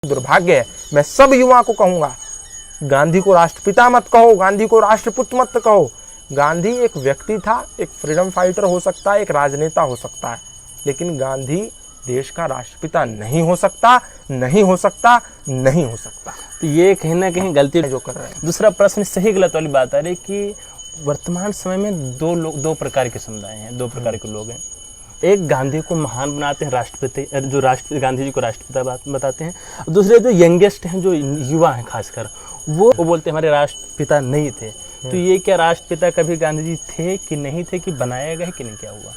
दुर्भाग्य है। मैं सब युवा को कहूंगा, गांधी को राष्ट्रपिता मत कहो, गांधी को राष्ट्रपुत्र मत कहो। गांधी एक व्यक्ति था, एक फ्रीडम फाइटर हो सकता है, एक राजनेता हो सकता है, लेकिन गांधी देश का राष्ट्रपिता नहीं हो सकता, नहीं हो सकता, नहीं हो सकता। तो ये कहीं ना कहीं गलती जो कर रहे हैं। दूसरा प्रश्न सही गलत वाली बात आ रही कि वर्तमान समय में दो प्रकार के समुदाय हैं, दो प्रकार के लोग हैं। एक गांधी को महान बनाते हैं, राष्ट्रपिता, जो गांधी जी को राष्ट्रपिता बताते हैं। दूसरे जो यंगेस्ट हैं, जो युवा हैं खासकर, वो बोलते हैं हमारे राष्ट्रपिता नहीं थे। तो ये क्या राष्ट्रपिता कभी गांधी जी थे कि नहीं थे, कि बनाया गया है कि नहीं, क्या हुआ?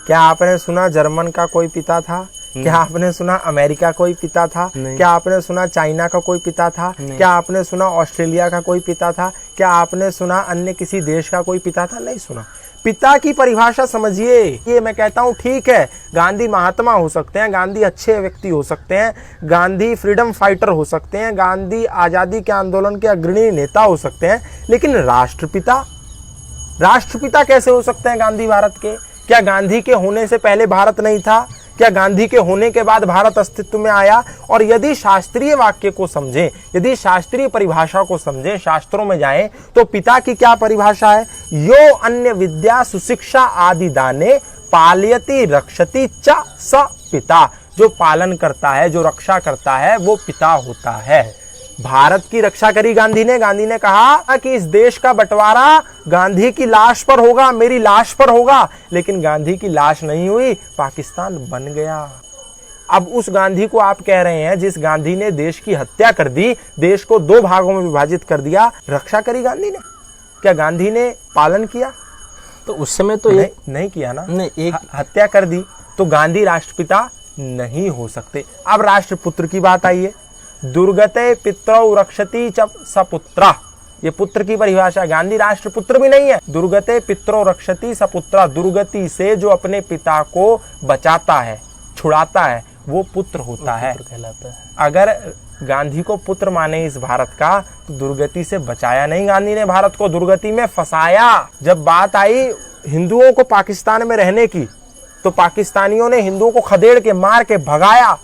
क्या आपने सुना जर्मन का कोई पिता था? क्या आपने सुना अमेरिका कोई पिता था? क्या आपने सुना चाइना का कोई पिता था? क्या आपने सुना ऑस्ट्रेलिया का कोई पिता था? क्या आपने सुना अन्य किसी देश का कोई पिता था? नहीं सुना। पिता की परिभाषा समझिए। ये मैं कहता हूँ, ठीक है, गांधी महात्मा हो सकते हैं, गांधी अच्छे व्यक्ति हो सकते हैं, गांधी फ्रीडम फाइटर हो सकते हैं, गांधी आजादी के आंदोलन के अग्रणी नेता हो सकते हैं, लेकिन राष्ट्रपिता कैसे हो सकते हैं गांधी भारत के? क्या गांधी के होने से पहले भारत नहीं था? क्या गांधी के होने के बाद भारत अस्तित्व में आया? और यदि शास्त्रीय वाक्य को समझें, यदि शास्त्रीय परिभाषा को समझें, शास्त्रों में जाएं, तो पिता की क्या परिभाषा है? यो अन्य विद्या सुशिक्षा आदि दाने पालयति रक्षति च स पिता। जो पालन करता है, जो रक्षा करता है, वो पिता होता है। भारत की रक्षा करी गांधी ने। गांधी ने कहा कि इस देश का बंटवारा गांधी की लाश पर होगा, मेरी लाश पर होगा, लेकिन गांधी की लाश नहीं हुई, पाकिस्तान बन गया। अब उस गांधी को आप कह रहे हैं जिस गांधी ने देश की हत्या कर दी, देश को 2 भागों में विभाजित कर दिया, रक्षा करी गांधी ने? क्या गांधी ने पालन किया? तो उस समय तो नहीं किया ना। नहीं, हत्या कर दी, तो गांधी राष्ट्रपिता नहीं हो सकते। अब राष्ट्रपुत्र की बात आई है। दुर्गते पितरौ रक्षति च सपुत्रा, ये पुत्र की परिभाषा। गांधी राष्ट्रपुत्र भी नहीं है। दुर्गते पितरौ रक्षति सपुत्रा, दुर्गति से जो अपने पिता को बचाता है, छुड़ाता है, वो पुत्र होता है, कहलाता है। अगर गांधी को पुत्र माने इस भारत का, तो दुर्गति से बचाया नहीं गांधी ने, भारत को दुर्गति में फंसाया। जब बात आई हिंदुओं को पाकिस्तान में रहने की, तो पाकिस्तानियों ने हिंदुओं को खदेड़ के, मार के भगाया,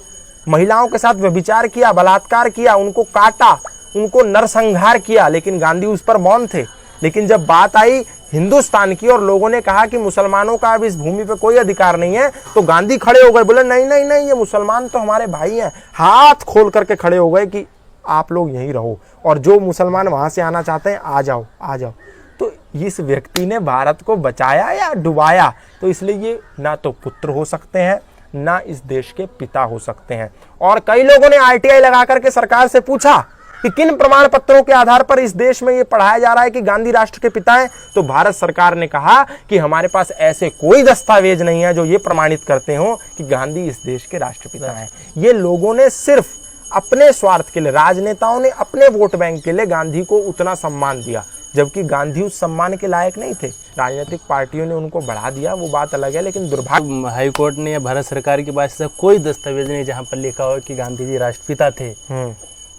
महिलाओं के साथ व्यभिचार किया, बलात्कार किया, उनको काटा, उनको नरसंहार किया, लेकिन गांधी उस पर मौन थे। लेकिन जब बात आई हिंदुस्तान की और लोगों ने कहा कि मुसलमानों का अब इस भूमि पे कोई अधिकार नहीं है, तो गांधी खड़े हो गए, बोले नहीं नहीं नहीं, ये मुसलमान तो हमारे भाई हैं। हाथ खोल करके खड़े हो गए कि आप लोग यहीं रहो, और जो मुसलमान वहां से आना चाहते हैं आ जाओ, आ जाओ। तो इस व्यक्ति ने भारत को बचाया या डुबाया? तो इसलिए ये ना तो पुत्र हो सकते हैं, ना इस देश के पिता हो सकते हैं। और कई लोगों ने आरटीआई लगा करके सरकार से पूछा कि किन प्रमाण पत्रों के आधार पर इस देश में ये पढ़ाया जा रहा है कि गांधी राष्ट्र के पिता हैं, तो भारत सरकार ने कहा कि हमारे पास ऐसे कोई दस्तावेज नहीं है जो ये प्रमाणित करते हो कि गांधी इस देश के राष्ट्रपिता हैं। ये लोगों ने सिर्फ अपने स्वार्थ के लिए, राजनेताओं ने अपने वोट बैंक के लिए गांधी को उतना सम्मान दिया, जबकि गांधी उस सम्मान के लायक नहीं थे। राजनीतिक पार्टियों ने उनको बढ़ा दिया, वो बात अलग है, लेकिन दुर्भाग्य हाई कोर्ट ने या भारत सरकार के पास ऐसा कोई दस्तावेज नहीं जहां पर लिखा हो कि गांधी जी राष्ट्रपिता थे।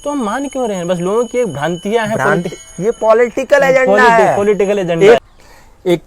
तो हम मान क्यों रहे हैं? बस लोगों की भ्रांतियां हैं। ये पॉलिटिकल एजेंडा है, पॉलिटिकल एजेंडा। एक